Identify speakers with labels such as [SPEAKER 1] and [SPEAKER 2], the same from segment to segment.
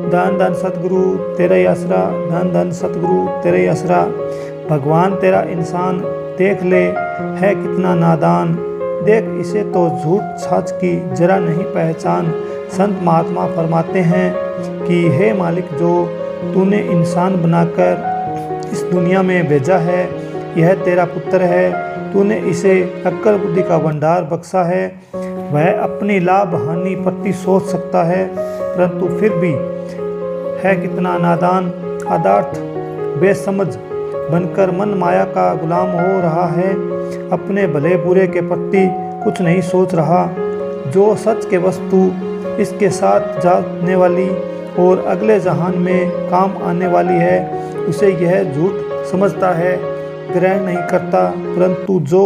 [SPEAKER 1] धन धन सतगुरु तेरा ही आसरा, धन धन सतगुरु तेरा ही आसरा। भगवान तेरा इंसान देख ले है कितना नादान, देख इसे तो झूठ सच की जरा नहीं पहचान। संत महात्मा फरमाते हैं कि हे मालिक, जो तूने इंसान बनाकर इस दुनिया में भेजा है, यह तेरा पुत्र है। तूने इसे अक्ल बुद्धि का भंडार बख्शा है। वह अपनी लाभ हानि प्रति सोच सकता है, परंतु फिर भी है कितना नादान, अदार्थ बेसमझ बनकर मन माया का गुलाम हो रहा है। अपने भले बुरे के प्रति कुछ नहीं सोच रहा। जो सच के वस्तु इसके साथ जाने वाली और अगले जहान में काम आने वाली है, उसे यह झूठ समझता है, ग्रहण नहीं करता। परंतु जो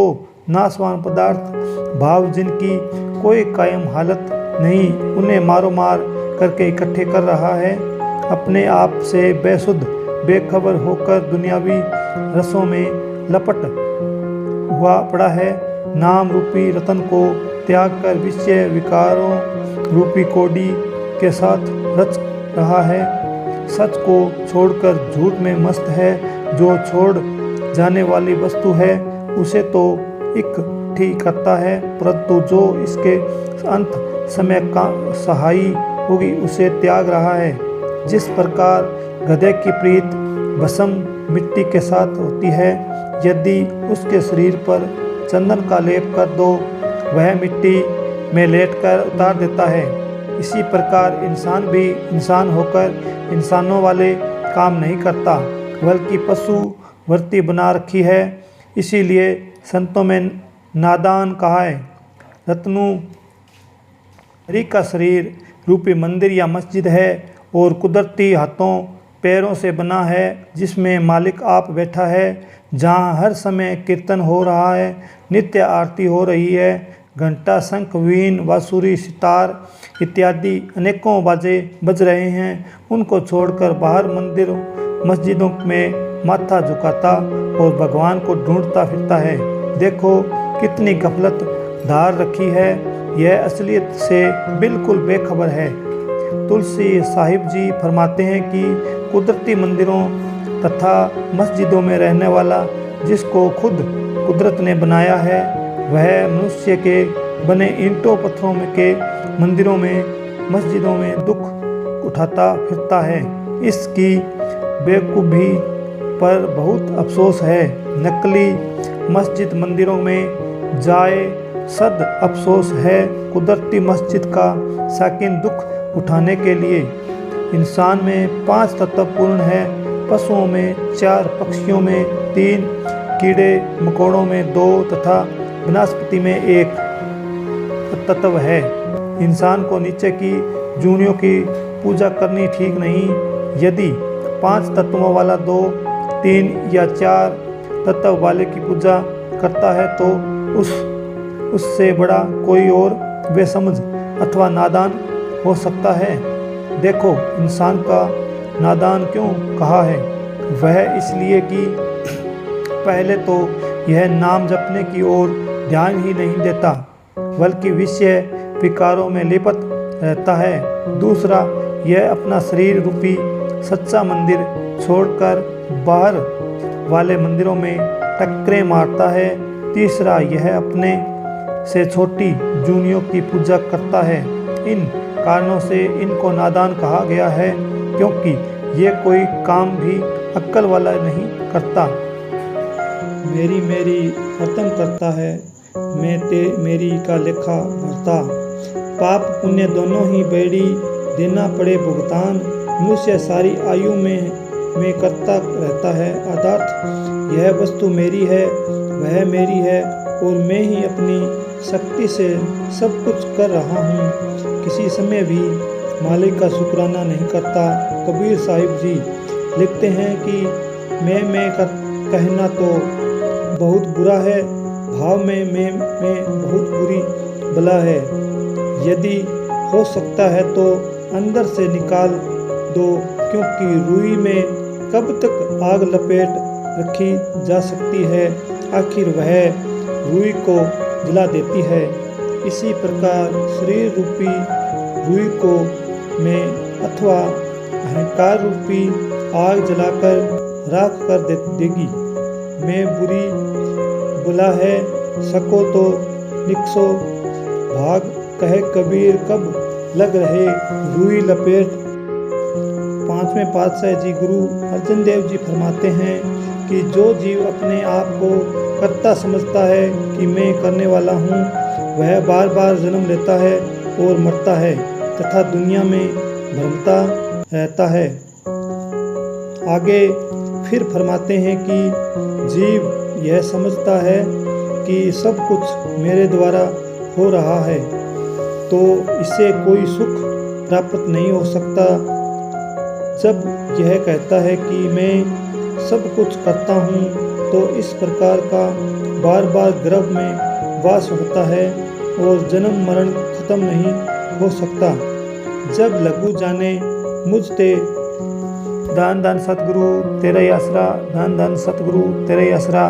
[SPEAKER 1] नाशवान पदार्थ भाव जिनकी कोई कायम हालत नहीं, उन्हें मारो मार करके इकट्ठे कर रहा है, अपने आप से बेसुध बेखबर होकर दुनियावी रसों में लपट हुआ पड़ा है। नाम रूपी रतन को त्याग कर विषय विकारों रूपी कोडी के साथ रच रहा है। सच को छोड़कर झूठ में मस्त है। जो छोड़ जाने वाली वस्तु है उसे तो इकट्ठी करता है, परंतु जो इसके अंत समय का सहाई होगी उसे त्याग रहा है। जिस प्रकार गधे की प्रीत भस्म मिट्टी के साथ होती है, यदि उसके शरीर पर चंदन का लेप कर दो, वह मिट्टी में लेटकर उतार देता है। इसी प्रकार इंसान भी इंसान होकर इंसानों वाले काम नहीं करता, बल्कि पशु वृत्ति बना रखी है। इसीलिए संतों में नादान कहा है। रत्नु हरि का शरीर रूपी मंदिर या मस्जिद है और कुदरती हाथों पैरों से बना है, जिसमें मालिक आप बैठा है, जहाँ हर समय कीर्तन हो रहा है, नित्य आरती हो रही है, घंटा शंख वीण बांसुरी सितार इत्यादि अनेकों बाजे बज रहे हैं। उनको छोड़कर बाहर मंदिर मस्जिदों में माथा झुकाता और भगवान को ढूंढता फिरता है। देखो कितनी गफलत धार रखी है, यह असलियत से बिल्कुल बेखबर है। तुलसी साहिब जी फरमाते हैं कि कुदरती मंदिरों तथा मस्जिदों में रहने वाला, जिसको खुद कुदरत ने बनाया है, वह मनुष्य के बने ईंटों पत्थरों के मंदिरों में मस्जिदों में दुख उठाता फिरता है। इसकी बेवकूफ़ी पर बहुत अफसोस है। नकली मस्जिद मंदिरों में जाए सद अफसोस है। कुदरती मस्जिद का साकिन दुख उठाने के लिए इंसान में 5 तत्व पूर्ण है, पशुओं में 4, पक्षियों में 3, कीड़े मकोड़ों में 2 तथा वनस्पति में 1 तत्व है। इंसान को नीचे की जूनियों की पूजा करनी ठीक नहीं। यदि 5 तत्वों वाला 2, 3 या 4 तत्व वाले की पूजा करता है तो उससे बड़ा कोई और बेसमझ अथवा नादान हो सकता है। देखो इंसान का नादान क्यों कहा है? वह इसलिए कि पहले तो यह नाम जपने की ओर ध्यान ही नहीं देता, बल्कि विषय विकारों में लिप्त रहता है। दूसरा, यह अपना शरीर रूपी सच्चा मंदिर छोड़कर बाहर वाले मंदिरों में टक्करें मारता है। तीसरा, यह अपने से छोटी जूनियों की पूजा करता है। इन कारणों से इनको नादान कहा गया है, क्योंकि ये कोई काम भी अक्ल वाला नहीं करता। मेरी मेरी खत्म करता है, मेरी का लेखा भरता। पाप पुण्य दोनों ही बेड़ी देना पड़े भुगतान। मनुष्य सारी आयु में करता रहता है। अर्थात यह वस्तु मेरी है, वह मेरी है और मैं ही अपनी शक्ति से सब कुछ कर रहा हूँ। किसी समय भी मालिक का शुक्राना नहीं करता। कबीर साहिब जी लिखते हैं कि मैं कहना तो बहुत बुरा है, भाव में मैं बहुत बुरी बला है। यदि हो सकता है तो अंदर से निकाल दो, क्योंकि रूई में कब तक आग लपेट रखी जा सकती है, आखिर वह रूई को जला देती है। इसी प्रकार शरीर रूपी रूई को मैं अथवा अहंकार रूपी आग जलाकर राख कर देगी। मैं बुरी बुला है सको तो निकसो भाग, कहे कबीर कब लग रहे रूई लपेट। पांचवें पातशाह जी गुरु अर्जन देव जी फरमाते हैं कि जो जीव अपने आप को कर्ता समझता है कि मैं करने वाला हूँ, वह बार बार जन्म लेता है और मरता है तथा दुनिया में भ्रमता रहता है। आगे फिर फरमाते हैं कि जीव यह समझता है कि सब कुछ मेरे द्वारा हो रहा है, तो इससे कोई सुख प्राप्त नहीं हो सकता। जब यह कहता है कि मैं सब कुछ करता हूँ, तो इस प्रकार का बार बार गर्भ में वास होता है और जन्म मरण खत्म नहीं हो सकता। जब लघु जाने मुझ ते धन धन सतगुरु तेरा ही आसरा, धन धन सतगुरु तेरा ही आसरा।